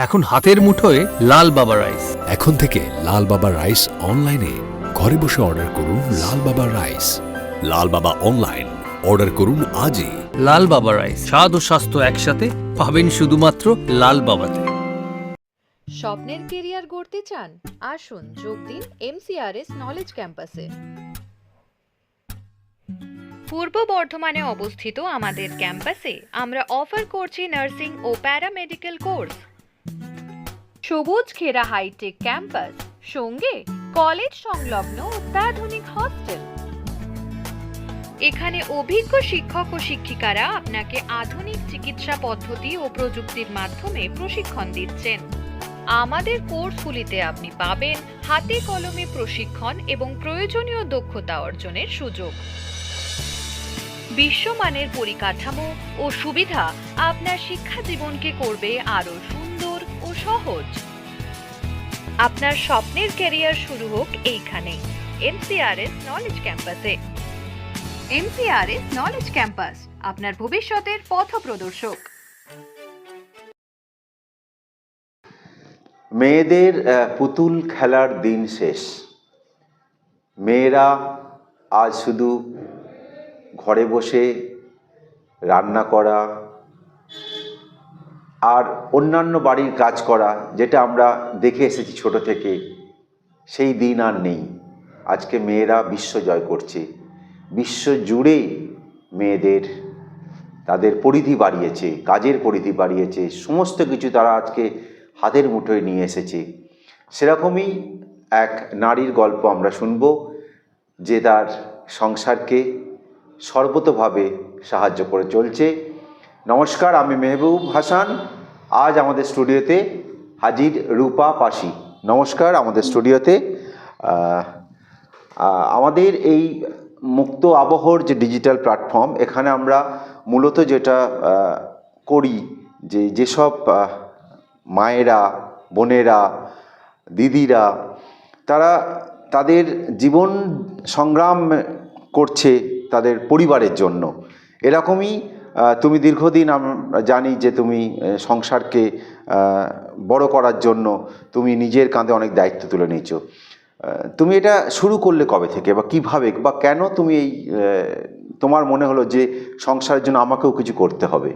এখন হাতের মুঠোয় লাল বাবা রাইস। এখন থেকে লাল বাবা রাইস অনলাইনে ঘরে বসে অর্ডার করুন। লাল বাবা রাইস, লাল বাবা অনলাইন, অর্ডার করুন আজই। লাল বাবা রাইস, স্বাদ ও স্বাস্থ্য একসাথে পাবেন শুধুমাত্র লাল বাবাতে। স্বপ্নের কেরিয়ার গড়তে চান? আসুন যোগ দিন MCRS নলেজ ক্যাম্পাসে। পূর্ব বর্ধমানে অবস্থিত আমাদের ক্যাম্পাসে আমরা অফার করছি নার্সিং ও প্যারামেডিক্যাল কোর্স। সবুজ ঘেরা হাইটেক ক্যাম্পাস, সঙ্গে কলেজ সংলগ্ন অত্যাধুনিক হস্টেল। এখানে অভিজ্ঞ শিক্ষক ও শিক্ষিকারা আপনাকে আধুনিক চিকিৎসা পদ্ধতি ও প্রযুক্তির মাধ্যমে প্রশিক্ষণ দিচ্ছেন। আমাদের কোর্সগুলিতে আপনি পাবেন হাতে কলমে প্রশিক্ষণ এবং প্রয়োজনীয় দক্ষতা অর্জনের সুযোগ। বিশ্বমানের পরিকাঠামো ও সুবিধা আপনার শিক্ষা জীবনকে করবে আরো সুন্দর ও সহজ। আপনার স্বপ্নের ক্যারিয়ার শুরু হোক এইখানে, MCRS নলেজ ক্যাম্পাসে। MCRS নলেজ ক্যাম্পাস, আপনার ভবিষ্যতের পথপ্রদর্শক। মেয়েদের পুতুল খেলার দিন শেষ। মেয়েরা আজ শুধু ঘরে বসে রান্না করা আর অন্যান্য বাড়ির কাজ করা, যেটা আমরা দেখে এসেছি ছোট থেকে, সেই দিন আর নেই। আজকে মেয়েরা বিশ্ব জয় করছে। বিশ্ব জুড়ে মেয়েদের তাদের পরিধি বাড়িয়েছে, কাজের পরিধি বাড়িয়েছে, সমস্ত কিছু তারা আজকে হাতের মুঠোয় নিয়ে এসেছে। সেরকমই এক নারীর গল্প আমরা শুনব, যে তার সংসারকে সর্বতোভাবে সাহায্য করে চলছে। নমস্কার, আমি মেহবুব হাসান। আজ আমাদের স্টুডিওতে হাজির রূপা পাশি। নমস্কার আমাদের স্টুডিওতে। আমাদের এই মুক্ত আবহর যে ডিজিটাল প্ল্যাটফর্ম, এখানে আমরা মূলত যেটা করি, যেসব মায়েরা, বোনেরা, দিদিরা তারা তাদের জীবন সংগ্রাম করছে তাদের পরিবারের জন্য, এরকমই তুমি দীর্ঘদিন আমরা জানি যে তুমি সংসারকে বড় করার জন্য তুমি নিজের কাঁধে অনেক দায়িত্ব তুলে নিয়েছো। তুমি এটা শুরু করলে কবে থেকে, বা কিভাবে, বা কেন তুমি এই তোমার মনে হলো যে সংসারের জন্য আমাকেও কিছু করতে হবে?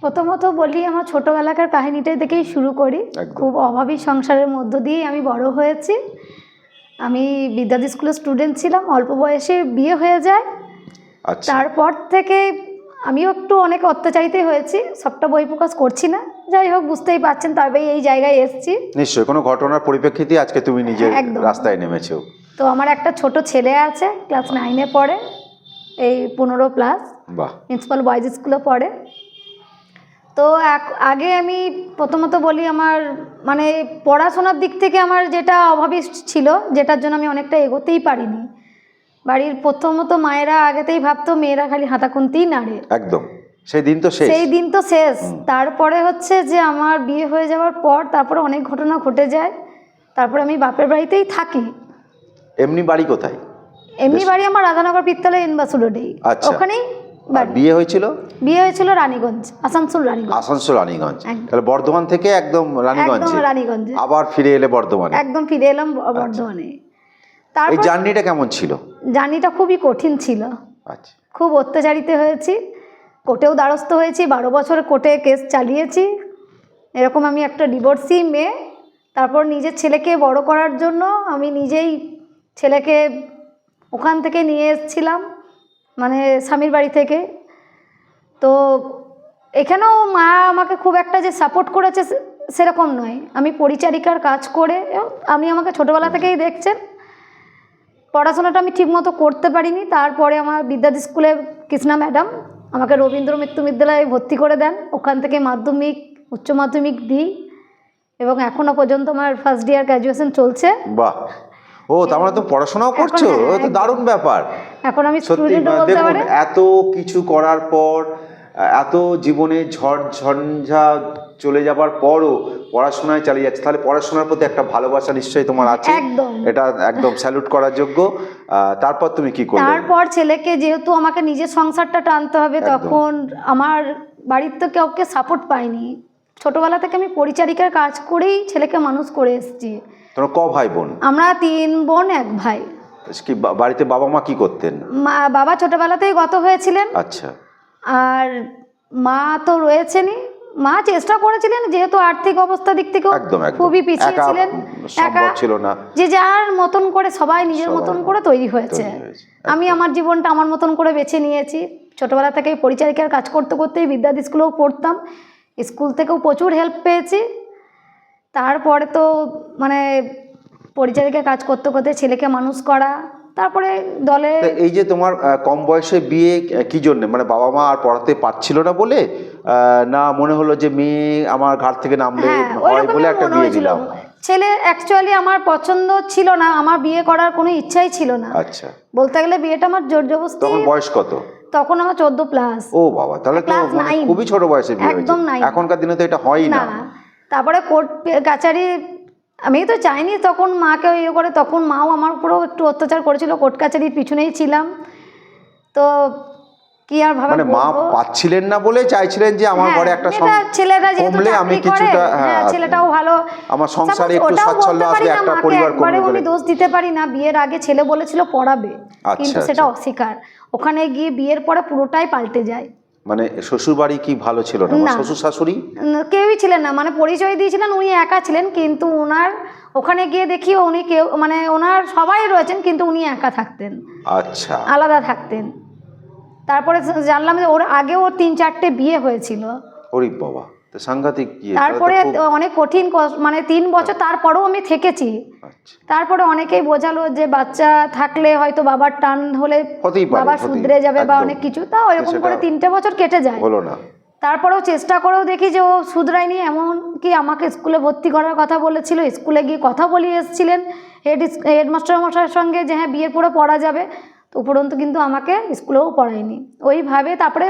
প্রথমত বলি, আমার ছোটোবেলাকার কাহিনীটাই থেকেই শুরু করি। খুব অভাবী সংসারের মধ্য দিয়েই আমি বড় হয়েছি। আমি বিদ্যাধী স্কুলের স্টুডেন্ট ছিলাম, অল্প বয়সে বিয়ে হয়ে যায়। তারপর থেকে আমিও একটু অনেক অত্যাচারিতই হয়েছি, সবটা বই প্রকাশ করছি না। যাই হোক, বুঝতেই পারছেন, তবে এই জায়গায় এসেছি নিশ্চয়ই কোনো ঘটনার পরিপ্রেক্ষিতে আজকে তুমি নিজের রাস্তায় নেমেছো। তো আমার একটা ছোট ছেলে আছে, ক্লাস 9-এ পড়ে, এই 15+, প্রিন্সিপাল বয়েজ স্কুলে পড়ে। তো আগে আমি প্রথমত বলি, আমার মানে পড়াশোনার দিক থেকে আমার যেটা অভাবী ছিল, যেটার জন্য আমি অনেকটা এগোতেই পারিনি। বাড়ির প্রথমত মায়েরা আগেতেই ভাবতো মেয়েরা খালি হাতা খুনতেই নাড়ে, একদম সেই দিন তো শেষ। তারপরে হচ্ছে যে আমার বিয়ে হয়ে যাওয়ার পর তারপরে অনেক ঘটনা ঘটে যায়। তারপরে আমি বাপের বাড়িতেই থাকি। এমনি বাড়ি কোথায়? এমনি বাড়ি আমার রাধানগর পিত্তলা ইউনিভার্সিটি রোডেই, ওখানেই। বিয়ে হয়েছিল রানীগঞ্জ, আসানসোল রানীগঞ্জ। তাহলে বর্ধমান থেকে একদম রানীগঞ্জে আবার ফিরে এলে বর্ধমানে? একদম ফিরে এলাম বর্ধমানে। এই জার্নিটা কেমন ছিল? জার্নিটা খুবই কঠিন ছিল। খুব অত্যাচারিত হয়েছি, কোর্টেও দ্বারস্থ হয়েছি, 12 বছর কোর্টে কেস চালিয়েছি। এরকম আমি একটা ডিভোর্সি মেয়ে। তারপর নিজের ছেলেকে বড় করার জন্য আমি নিজেই ছেলেকে ওখান থেকে নিয়ে এসেছিলাম, মানে স্বামীর বাড়ি থেকে। তো এখানেও মা আমাকে খুব একটা যে সাপোর্ট করেছে সেরকম নয়। আমি পরিচারিকার কাজ করে, আমি আমাকে ছোটোবেলা থেকেই দেখছেন, পড়াশোনাটা আমি ঠিকমতো করতে পারিনি। তারপরে আমার বিদ্যাধী স্কুলে কৃষ্ণা ম্যাডাম আমাকে রবীন্দ্র মৃত্যু বিদ্যালয়ে ভর্তি করে দেন। ওখান থেকে মাধ্যমিক, উচ্চ মাধ্যমিক দিই এবং এখনও পর্যন্ত আমার ফার্স্ট ইয়ার গ্র্যাজুয়েশন চলছে। বাহ, ও তার মানে তো পড়াশোনাও করছো, তো দারুণ ব্যাপার। এখন আমি স্টুডেন্ট বলতে পারি। এত কিছু করার পর, এত জীবনে ঝড় ঝঞ্ঝা চলে যাবার পরও পড়াশোনায় চালিয়ে যাচ্ছে, তাহলে পড়াশোনার প্রতি একটা ভালোবাসা নিশ্চয়ই তোমার আছে। এটা একদম স্যালুট করার যোগ্য। তারপর তুমি কি করলে? তারপর ছেলেকে, যেহেতু আমাকে নিজের সংসারটা টানতে হবে, তখন আমার বাড়ির তো কাউকে সাপোর্ট পাইনি। ছোটবেলা থেকে আমি পরিচারিকার কাজ করেই ছেলেকে মানুষ করে এসেছি। তোমার ক ভাই বোন? আমরা 3 বোন 1 ভাই। কি বাড়িতে বাবা মা কি করতেন? বাবা ছোটবেলাতেই গত হয়েছিলেন। আচ্ছা। আর মা তো রয়েছেনই। মা চেষ্টা করেছিলেন, যেহেতু আর্থিক অবস্থা দিক থেকে খুবই পিছিয়ে ছিলেন, একা ছিল না, যে যার মতন করে সবাই নিজের মতন করে তৈরি হয়েছে। আমি আমার জীবনটা আমার মতন করে বেছে নিয়েছি। ছোটবেলা থেকে পরিচারিকার কাজ করতে করতেই বিদ্যাধী স্কুলেও পড়তাম, স্কুল থেকেও প্রচুর হেল্প পেয়েছি। তারপরে তো মানে পরিচারিকার কাজ করতে করতে ছেলেকে মানুষ করা, তারপরে দলে। এই যে তোমার কম বয়সে বিয়ে কি জন্য, মানে বাবা মা আর পড়াতে পারছিল না বলে, না মনে হলো যে মেয়ে আমার ঘাট থেকে নামলে হয় বলে একটা বিয়ে দিলাম? ছেলে অ্যাকচুয়ালি আমার পছন্দ ছিল না, আমার বিয়ে করার কোনো ইচ্ছাই ছিল না। আচ্ছা। বলতে গেলে বিয়েটা আমার জোর জবরদস্তি। তখন বয়স কত? তখন আমার 14+। ও বাবা, তাহলে তো মানে খুবই ছোট বয়সে বিয়ে হয়েছে। একদম নাই, এখনকার দিনে তো এটা হয় না। তারপরে কোর্ট কাছারি, আমি তো চাইনি তখন মাকে ইয়ে করে, তখন মাও আমার উপরেও একটু অত্যাচার করেছিল, কোর্ট কাছারির পিছনেই ছিলাম। তো কি আর ভাবে, মানে মা পাচ্ছিলেন না বলে চাইছিলেন যে আমার ঘরে একটা ছেলেটা যেহেতু আমি কিছুটা, ছেলেটাও ভালো, আমার সংসারে একটু স্বাচ্ছন্দ্য আসবে, একটা পরিবার করবে বলে। আমি দোষ দিতে পারি না। বিয়ের আগে ছেলে বলেছিল পড়াবে, কিন্তু সেটা অস্বীকার। ওখানে গিয়ে বিয়ের পরে পুরোটাই পাল্টে যায়। মানে শ্বশুর বাড়ি কি ভালো ছিল না? শ্বশুর শাশুড়ি কেউই ছিলেন না, মানে পরিচয় দিয়েছিলেন উনি একা ছিলেন, কিন্তু ওনার ওখানে গিয়ে দেখি উনি কেউ, মানে ওনার সবাই রয়েছেন কিন্তু উনি একা থাকতেন। আচ্ছা, আলাদা থাকতেন। তারপরে জানলাম যে ওর আগে ওর 3-4টে বিয়ে হয়েছিল। ওরে বাবা, তো সাংঘাতিক। তারপরে অনেক কঠিন, মানে 3 বছর তারপরেও আমি থেকেছি। তারপরে অনেকেই বোঝালো যে বাচ্চা থাকলে হয়তো বাবার টান হলে বাবা শুধরে যাবে বা অনেক কিছু, তা ওইরকম করে 3টে বছর কেটে যায়। হলো না। তারপরেও চেষ্টা করেও দেখি যে ও শুধরায়নি, এমনকি আমাকে স্কুলে ভর্তি করার কথা বলেছিল, স্কুলে গিয়ে কথা বলিয়ে এসেছিলেন হেডমাস্টার মশাইয়ের সঙ্গে যে হ্যাঁ বিয়ের পরে পড়া যাবে, তো উপরন্তু কিন্তু আমাকে স্কুলেও পড়ায়নি। ওইভাবে তারপরে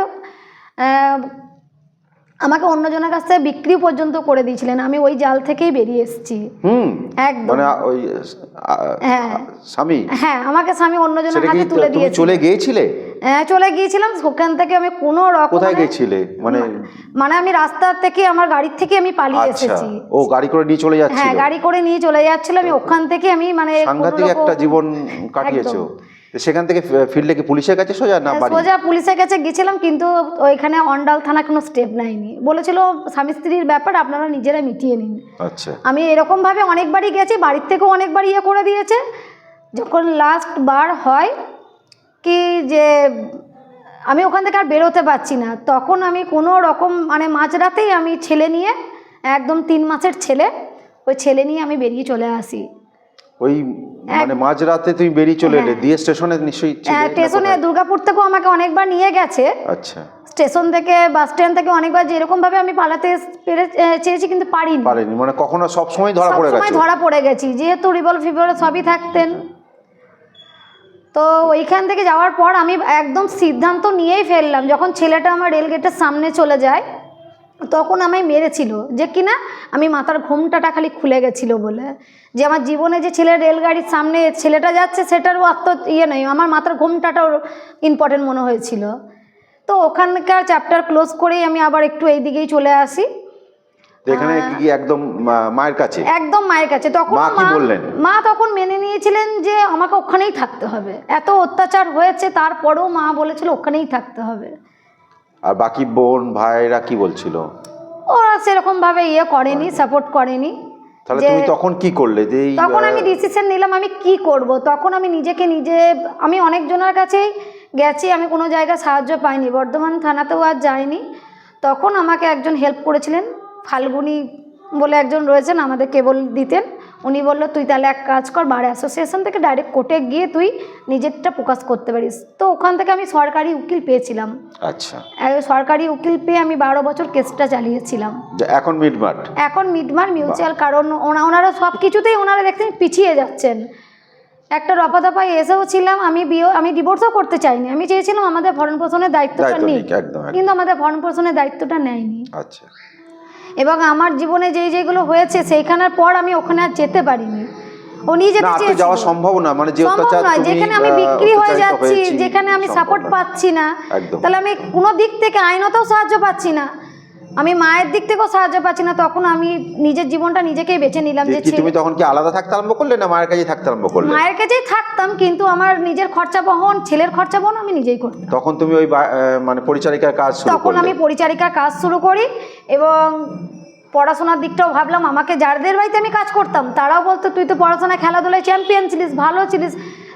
আমাকে অন্যজনের কাছ থেকে বিক্রি পর্যন্ত করে দিয়েছিলেন। আমি ওই জাল থেকেই বেরিয়ে এসেছি। একদম। মানে ওই স্বামী, হ্যাঁ আমাকে স্বামী অন্যজনের হাতে তুলে দিয়েছে। চলে গিয়েছিলে? হ্যাঁ চলে গিয়েছিলাম। ওখান থেকে আমি কোনো রকম। কোথায় গিয়েছিলে? মানে আমি রাস্তা থেকে, আমার গাড়ি থেকে আমি পালিয়ে এসেছি। ও গাড়ি করে নিয়ে চলে যাচ্ছিল? হ্যাঁ গাড়ি করে নিয়ে চলে যাচ্ছিল। আমি ওখান থেকে আমি মানে সাংঘাতিক একটা জীবন কাটিয়েছো। সেখান থেকে ফিরলে কি পুলিশের কাছে সোজা না বাড়ি? সোজা পুলিশের কাছে গেছিলাম, কিন্তু ওইখানে অন্ডাল থানা কোনো স্টেপ নেয়নি। বলেছিল স্বামী স্ত্রীর ব্যাপার, আপনারা নিজেরা মিটিয়ে নিন। আচ্ছা। আমি এরকম ভাবে অনেকবারই গেছি, বাড়ির থেকেও অনেকবার ইয়ে করে দিয়েছে। যখন লাস্ট বার হয় কি যে আমি ওখান থেকে আর বেরোতে পারছি না, তখন আমি কোনো রকম মানে মাঝরাতেই আমি ছেলে নিয়ে, একদম 3 মাসের ছেলে, ওই ছেলে নিয়ে আমি বেরিয়ে চলে আসি। ওই মানে মাঝরাতে তুমি বেরিয়ে চলে এলে? দিয়ে স্টেশনে নিশ্চয়ই? স্টেশনে দুর্গাপুর থেকেও আমাকে অনেকবার নিয়ে গেছে। আচ্ছা। স্টেশন থেকে, বাস স্ট্যান্ড থেকে অনেকবার যেরকম ভাবে আমি পালাতে চেয়েছি কিন্তু পারিনি। মানে কখনো সব সময় ধরা পড়ে গেছে? সব সময় ধরা পড়ে গেছি, যেহেতু রিভলভ ফিভল সবই থাকতেন। তো ওইখান থেকে যাওয়ার পর আমি একদম সিদ্ধান্ত নিয়েই ফেললাম, যখন ছেলেটা আমার রেলগেটের সামনে চলে যায় তখন আমায় মেরেছিল, যে কিনা আমি মাথার ঘোমটাটা খালি খুলে গেছিলো বলে, যে আমার জীবনে যে ছেলে রেলগাড়ির সামনে ছেলেটা যাচ্ছে সেটারও ইয়ে নেই, আমার মাথার ঘোমটাটাও ইম্পর্টেন্ট মনে হয়েছিল। তো ওখানকার চ্যাপ্টার ক্লোজ করেই আমি আবার একটু এই দিকেই চলে আসি। এখানে কি একদম মায়ের কাছে? একদম মায়ের কাছে। তখন মা কি বললেন? মা তখন মেনে নিয়েছিলেন যে আমাকে ওখানেই থাকতে হবে, এত অত্যাচার হয়েছে তারপরেও মা বলেছিল ওখানেই থাকতে হবে। আর বাকি বোন ভাইরা কি বলছিল? ওরা সেরকম ভাবে ইয়ে করেনি, সাপোর্ট করেনি। তাহলে তুমি তখন কি করলে? তখন আমি ডিসিশন নিলাম আমি কি করব। তখন আমি নিজেকে নিজে, আমি অনেকজনের কাছেই গেছি, আমি কোনো জায়গায় সাহায্য পাইনি, বর্ধমান থানাতেও আর যাইনি। তখন আমাকে একজন হেল্প করেছিলেন, ফাল্গুনি বলে একজন রয়েছেন, আমাদের কেবল দিতেন। উনি বললো তুই তাহলে এক কাজ কর, বার অ্যাসোসিয়েশন থেকে ডাইরেক্ট কোর্টে গিয়ে তুই নিজেরটা প্রকাশ করতে পারিস। তো ওখান থেকে আমি সরকারি উকিল পেয়েছিলাম। আচ্ছা। সরকারি উকিল পেয়ে আমি 12 বছর কেসটা চালিয়েছিলাম। এখন মিটমাট মিউচুয়াল, কারণ ওনারা সব কিছুতেই ওনারা দেখছেন পিছিয়ে যাচ্ছেন। একটা রফাদফায় এসেও ছিলাম, আমি ডিভোর্সও করতে চাইনি, আমি চেয়েছিলাম আমাদের ভরণ পোষণের দায়িত্বটা নিই, কিন্তু আমাদের ভরণ পোষণের দায়িত্বটা নেয়নি। আচ্ছা। এবং আমার জীবনে যেগুলো হয়েছে সেইখানের পর আমি ওখানে আর যেতে পারিনি। উনি যেতে চেয়েছিল, যাওয়া সম্ভব না, মানে যে অত্যাচার, যেখানে আমি বিক্রি হয়ে যাচ্ছি, যেখানে আমি সাপোর্ট পাচ্ছি না, তাহলে আমি কোনো দিক থেকে আইনতেও সাহায্য পাচ্ছি না, আমি মায়ের দিক থেকেও সাহায্য পাচ্ছি না, তখন আমি নিজের জীবনটা নিজেকেই বেছে নিলাম। যে কি তুমি তখন কি আলাদা থাকতে আরম্ভ করলে না মায়ের কাছেই থাকতে আরম্ভ করলে? মায়ের কাছেই থাকতাম, কিন্তু আমার নিজের খরচা বহন, ছেলের খরচা বহন আমি নিজেই করতাম। তখন তুমি ওই মানে পরিচারিকার কাজ শুরু করলে? তখন আমি পরিচারিকার কাজ শুরু করি, এবং পড়াশোনার দিকটাও ভাবলাম। আমাকে যাদের বাড়িতে আমি কাজ করতাম তারাও বলতো তুই তো পড়াশোনায় খেলাধুলায় চ্যাম্পিয়ন ছিলিস, ভালো ছিলিস,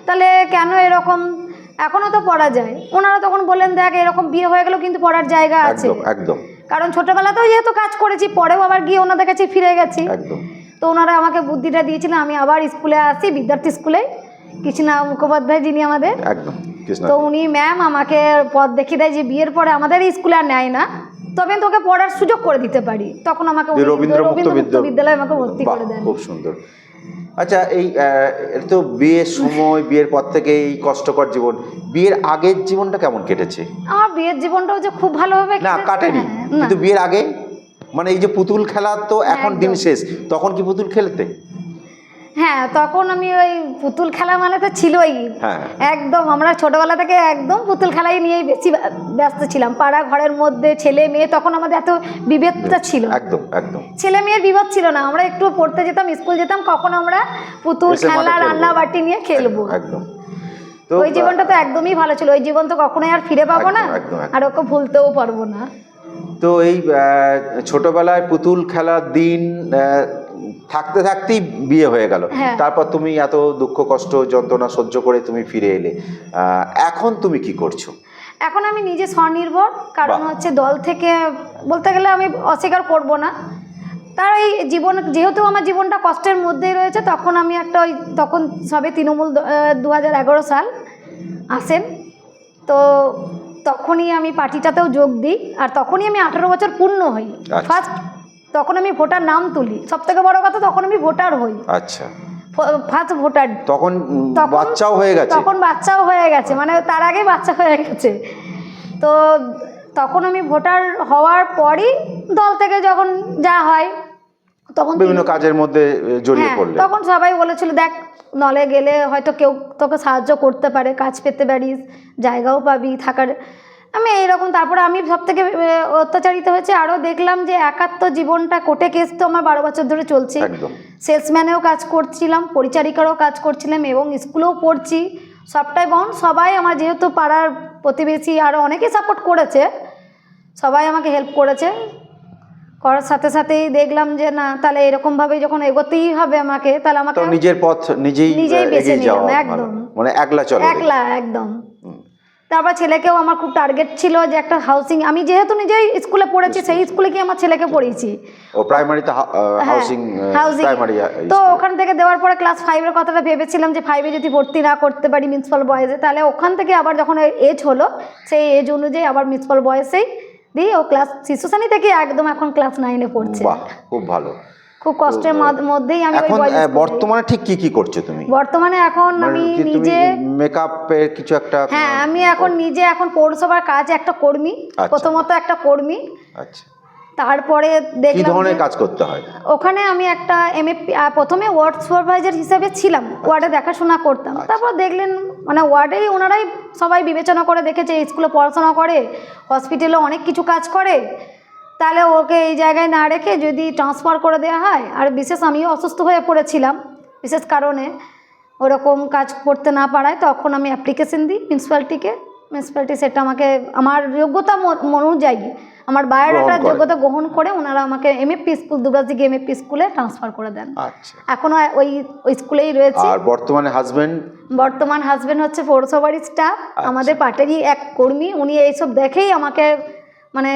তাহলে কেন এরকম, এখনও তো পড়া যায়। ওনারা তখন বললেন দেখ এরকম বিয়ে হয়ে গেল কিন্তু পড়ার জায়গা আছে। একদম একদম। কারণ ছোটবেলাতেও যেহেতু কাজ করেছি, পরেও আবার গিয়ে ওনাদের কাছে ফিরে গেছি। একদম। তো ওনারা আমাকে বুদ্ধিটা দিয়েছিলেন, আমি আবার স্কুলে আসি, বিদ্যার্থী স্কুলে, কৃষ্ণা মুখোপাধ্যায় যিনি আমাদের, একদম তো উনি ম্যাম আমাকে পথ দেখিয়ে দেয় যে বিয়ের পরে আমাদের স্কুলে আর নেয় না, তবে তোকে পড়ার সুযোগ করে দিতে পারি। তখন আমাকে রবীন্দ্র মুক্ত বিদ্যালয়ে আমাকে ভর্তি করে দেন। খুব সুন্দর। আচ্ছা, এই তো বিয়ের সময়, বিয়ের পর থেকে এই কষ্টকর জীবন, বিয়ের আগের জীবনটা কেমন কেটেছে? আমার বিয়ের জীবনটাও যে খুব ভালোভাবে না কাটেনি, কিন্তু বিয়ের আগে মানে এই যে পুতুল খেলা তো এখন দিন শেষ, তখন কি পুতুল খেলতে? হ্যাঁ, তখন আমি ওই পুতুল খেলা মানে তো ছিলই, একদম আমরা ছোটবেলা থেকে একদম পুতুল খেলাই নিয়েই বেশি ব্যস্ত ছিলাম। পাড়া ঘরের মধ্যে ছেলে মেয়ে, তখন আমাদের এত বিভেদটা ছিল, একদম একদম ছেলে মেয়ের বিভেদ ছিল না। আমরা একটু পড়তে যেতাম, স্কুল যেতাম, কখন আমরা পুতুল খেলা, রান্না বাটি নিয়ে খেলবো। একদম। ওই জীবনটা তো একদমই ভালো ছিল, ওই জীবন তো কখনোই আর ফিরে পাবো না, আর ওকে ভুলতেও পারবো না। তো এই ছোটবেলায় পুতুল খেলার দিন থাকতে থাকতেই বিয়ে হয়ে গেল, তারপর তুমি এত দুঃখ কষ্ট যন্ত্রণা সহ্য করে তুমি ফিরে এলে, এখন তুমি কি করছো? এখন আমি নিজে স্বনির্ভর, কারণ হচ্ছে দল থেকে বলতে গেলে আমি অস্বীকার করব না। তার এই জীবন, যেহেতু আমার জীবনটা কষ্টের মধ্যেই রয়েছে, তখন আমি একটা তখন সবে তৃণমূল 2011 সাল আসেন, তো তখনই আমি পার্টিটাতেও যোগ দিই, আর তখনই আমি 18 বছর পূর্ণ হই। ফার্স্ট তখন আমি ভোটার নাম তুলি, সব থেকে বড় কথা তখন আমি ভোটার হই। আচ্ছা, ফার্স্ট ভোটার। তখন বাচ্চাও হয়ে গেছে? তখন বাচ্চাও হয়ে গেছে, মানে তার আগে বাচ্চা হয়ে গেছে। তো তখন আমি ভোটার হওয়ার পরই দল থেকে যখন যা হয়, তখন বিভিন্ন কাজের মধ্যে জড়িয়ে পড়লে, তখন সবাই বলেছিল দেখ নলে গেলে হয়তো কেউ তোকে সাহায্য করতে পারে, কাজ পেতে পারিস, জায়গাও পাবি থাকার, আমি এইরকম। তারপরে আমি সব থেকে অত্যাচারিত হয়েছে, আরও দেখলাম যে একাত্ম জীবনটা, কোর্টে কেস তো আমার 12 বছর ধরে চলছে, সেলসম্যানেও কাজ করছিলাম, পরিচারিকারও কাজ করছিলাম, এবং স্কুলেও পড়ছি, সবটাই বহন। সবাই আমার, যেহেতু পাড়ার প্রতিবেশী আরও অনেকেই সাপোর্ট করেছে, সবাই আমাকে হেল্প করেছে। করার সাথে সাথেই দেখলাম যে না, তাহলে এরকমভাবে যখন এগোতেই হবে আমাকে, তাহলে আমাকে নিজের পথ নিজেই বেছে নিলাম, একদম মানে একলা চলো, একলা একদম। তারপর ছেলেকেও আমার খুব টার্গেট ছিল যে একটা হাউসিং, আমি যেহেতু নিজেই স্কুলে পড়েছি, সেই স্কুলে কি আমার ছেলেকে পড়িয়েছি, ও প্রাইমারিতে হাউসিং, তো ওখান থেকে দেওয়ার পরে ক্লাস 5 এর কথাটা ভেবেছিলাম যে 5 এ যদি ভর্তি না করতে পারি মিউনিসিপাল বয়েজে, তাহলে ওখান থেকে আবার যখন এজ হলো, সেই এজ অনুযায়ী আবার মিউনিসিপাল বয়েজেই দিই। ও ক্লাস শিশু শ্রেণী থেকে একদম এখন ক্লাস 9 এ পড়ছে। বাহ, খুব ভালো। খুব কষ্টের মধ্যেই আমি এখন বর্তমানে ঠিক কি কি করছো তুমি? বর্তমানে এখন আমি নিজে মেকআপের কিছু একটা, হ্যাঁ আমি এখন নিজে এখন পৌরসভার কাজ একটা কর্মী, প্রথমত একটা কর্মী। আচ্ছা, তারপরে দেখলাম কি ধরনের কাজ করতে হয় ওখানে। আমি একটা প্রথমে ওয়ার্ড সুপারভাইজার হিসেবে ছিলাম, ওয়ার্ডে দেখাশোনা করতাম। তারপর দেখলেন মানে ওয়ার্ডেই ওনারাই সবাই বিবেচনা করে দেখেছে স্কুলে পড়াশোনা করে, হসপিটালে অনেক কিছু কাজ করে, তাহলে ওকে এই জায়গায় না রেখে যদি ট্রান্সফার করে দেওয়া হয়। আর বিশেষ আমিও অসুস্থ হয়ে পড়েছিলাম বিশেষ কারণে, ওরকম কাজ করতে না পারায় তখন আমি অ্যাপ্লিকেশন দিই মিউনিসিপ্যালিটি সেটা আমাকে আমার যোগ্যতা অনুযায়ী, আমার বায়োডাটার যোগ্যতা গ্রহণ করে ওনারা আমাকে এমএফপি স্কুল, দুবরাজদিঘি এমএফপি স্কুলে ট্রান্সফার করে দেন। আচ্ছা, এখনও ওই স্কুলেই রয়েছে। আর বর্তমান হাজবেন্ড হচ্ছে পৌরসভার স্টাফ, আমাদের পার্টিরই এক কর্মী। উনি এইসব দেখেই আমাকে মানে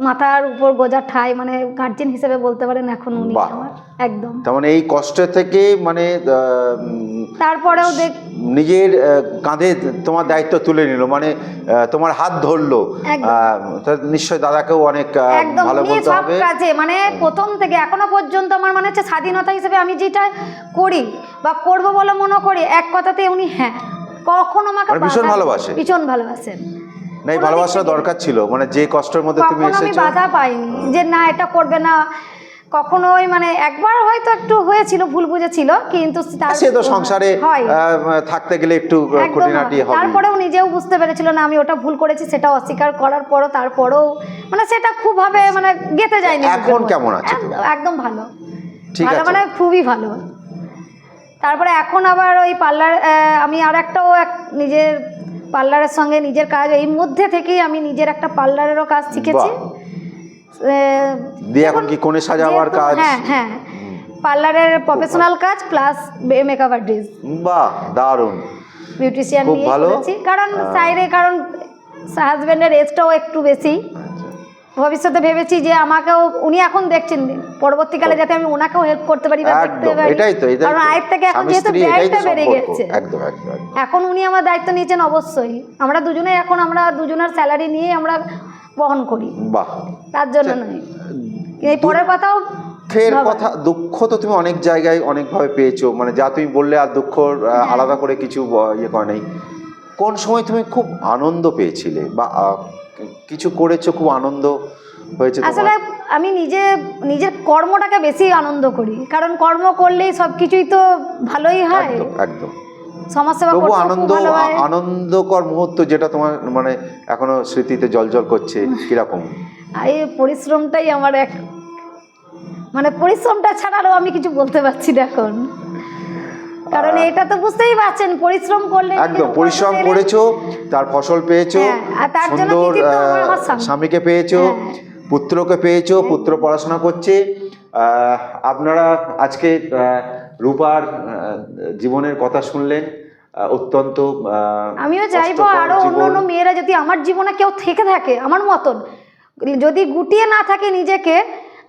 মাথার উপর গোজা ঠাই, মানে গার্জেন হিসেবে বলতে পারেন এখন উনি আমার একদম। তার মানে এই কষ্ট থেকে মানে তারপরেও নিজের কাঁধে তোমার দায়িত্ব তুলে নিল, মানে তোমার হাত ধরলো, নিশ্চয় দাদাকেও অনেক ভালো বলতে হবে। কাজে মানে প্রথম থেকে এখনো পর্যন্ত আমার মানে হচ্ছে স্বাধীনতা হিসেবে আমি যেটা করি বা করবো বলে মনে করি, এক কথাতে উনি কখনো আমাকে ভীষণ ভালোবাসেন। না, এই ভালোবাসাটা দরকার ছিল, মানে যে কষ্টের মধ্যে তুমি এসেছো আমি বাধা পাইনি যে না এটা করবে না। কখনো ওই মানে একবার হয়তো একটু হয়েছিল, ভুল বুঝেছিল, কিন্তু সে তো সংসারে হয় থাকতে গেলে একটু একদম খুঁটিনাটি হয়। হবে। তারপরেও নিজেও বুঝতে পেরেছিল না আমি ওটা ভুল করেছি, সেটা অস্বীকার করার পরও তারপরেও মানে সেটা খুব ভাবে মানে গেঁথে যায়নি। এখন কেমন আছে তুমি? একদম ভালো, ঠিক ভালো আছে। মানে খুবই ভালো। তারপরে এখন আবার ওই পার্লার, আমি আর একটাও নিজের পার্লারের সঙ্গে নিজের কাজ, এই মধ্যে থেকেই আমি নিজের একটা পার্লারেরও কাজ শিখেছি। দিয়ে এখন কি কোণে সাজাবার কাজ? হ্যাঁ হ্যাঁ, পার্লারের প্রফেশনাল কাজ প্লাস মেকআপ আর্টিস্ট। বাহ, দারুণ, বিউটিশিয়ান খুব নিয়ে ভালো। করেছি, কারণ সাইডে, কারণ হাজবেন্ডের এজটাও একটু বেশি। ভবিষ্যতে ভেবেছি যে আমাকেও উনি এখন দেখছেন, পরবর্তীকালে যাতে আমি ওনাকেও হেল্প করতে পারি বা দেখতে একদম, পারি। এটাই তো, এটাই কারণ তো। আয়ের থেকে এখন স্বামী যেহেতু স্ত্রী, এটাই তো ব্যয়টা বেড়ে সম্পর্ক। গেছে, একদম একদম একদম। এখন উনি আমার দায়িত্ব নিয়েছেন। অবশ্যই আমরা দুজনে এখন আমরা দুজনের স্যালারি নিয়ে আমরা বহন করি, বাহ, তার জন্য নয়। এই পরের কথাও ফের ভাবা। কথা, দুঃখ তো তুমি অনেক জায়গায় অনেকভাবে পেয়েছো, মানে যা তুমি বললে, আর দুঃখ আলাদা করে কিছু ইয়ে করে নেই। কোন সময় তুমি খুব আনন্দ পেয়েছিলে বা কিছু করেছো খুব আনন্দ হয়েছে তোমার? আসলে আমি নিজের কর্মটাকে বেশি আনন্দ করি, কারণ কর্ম করলেই সব কিছুই তো ভালোই হয়। একদম একদম। সমাজসেবা তবু করতে আনন্দ, খুব ভালো হয়। আনন্দকর মুহূর্ত যেটা তোমার মানে এখনো স্মৃতিতে জলজল করছে, কিরকম? এই পরিশ্রমটাই আমার এক, মানে পরিশ্রমটা ছাড়াও আমি কিছু বলতে পারছি না এখন, কারণ এটা তো বুঝতেই পারছেন, পরিশ্রম করলে একদম পরিশ্রম করেছো, তার ফসল পেয়েছো, আর তার জন্য সুন্দর কৃতিত্ব আমার স্বামী। স্বামীকে পেয়েছো, হ্যাঁ। পুত্রকে পেয়েছো, পুত্র পড়াশোনা করছে। আপনারা আজকে রূপার জীবনের কথা শুনলেন, অত্যন্ত আমিও চাইবো কষ্টকর আরো জীবন। অন্য মেয়েরা যদি আমার জীবনে কেউ থেকে থাকে আমার মতন, যদি গুটিয়ে না থাকে নিজেকে,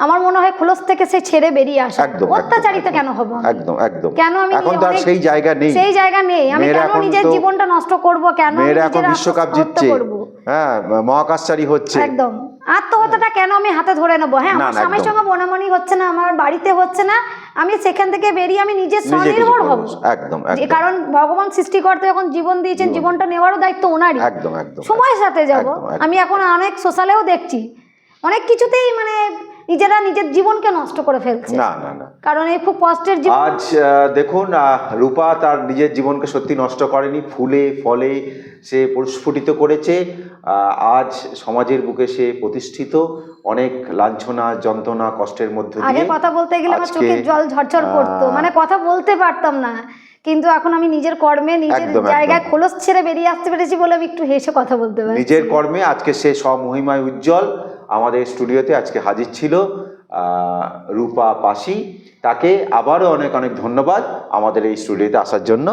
আমার মনে হয় খোলস থেকে সে ছেড়ে বেরিয়ে আসে। একদম, অত্যাচারিত কেন হব? একদম একদম। কেন আমি এখন তো আর সেই জায়গা নেই, সেই জায়গা নেই। আমি মেয়েরা কেন এখন নিজের তো- জীবনটা নষ্ট করব? কেন মেয়েরা এখন নিজের বিশ্বকাপ আত্মহত্যা জিতছে, করব? হ্যাঁ, মহাকাশচারী হচ্ছে। একদম, আত্মহত্যাটা কেন আমি হাতে ধরে নেবো? হ্যাঁ, না, আমার না, স্বামীর একদম। সঙ্গে বনামনি হচ্ছে না, আমার বাড়িতে হচ্ছে না, আমি সেখান থেকে বেরিয়ে আমি নিজে নিজে কিছু স্বনির্ভর হব। করবো। একদম যে একদম কারণ ভগবান সৃষ্টিকর্তা যখন জীবন দিয়েছেন, জীবনটা নেওয়ারও দায়িত্ব ওনারই। একদম একদম। সময়ের সাথে যাব। একদম, একদম। আমি এখন অনেক সোশ্যালেও দেখছি অনেক কিছুতেই মানে নিজেরা নিজের জীবনকে নষ্ট করে ফেলছে, না না না, কারণ এই খুব কষ্টের জীবন। আজ দেখুন, রূপা তার নিজের জীবনকে সত্যি নষ্ট করেনি, ফুলে ফলে সে প্রস্ফুটিত করেছে। আজ সমাজের বুকে সে প্রতিষ্ঠিত, অনেক লাঞ্ছনা, যন্ত্রণা, কষ্টের মধ্য আগে দিয়ে। কথা বলতে গেলে আমার আজকে, চোখের জল ঝরঝর করতো, মানে কথা বলতে পারতাম না, কিন্তু এখন আমি নিজের কর্মে নিজের একদম, জায়গায় একদম। খোলস ছেড়ে বেরিয়ে আসতে পেরেছি বলে আমি একটু হেসে কথা বলতে পারছি। নিজের কর্মে আজকে সে স্বমহিমায় উজ্জ্বল। আমাদের স্টুডিওতে আজকে হাজির ছিল রূপা পাশি। তাকে আবারও অনেক অনেক ধন্যবাদ আমাদের এই স্টুডিওতে আসার জন্য।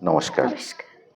নমস্কার। নমস্কার।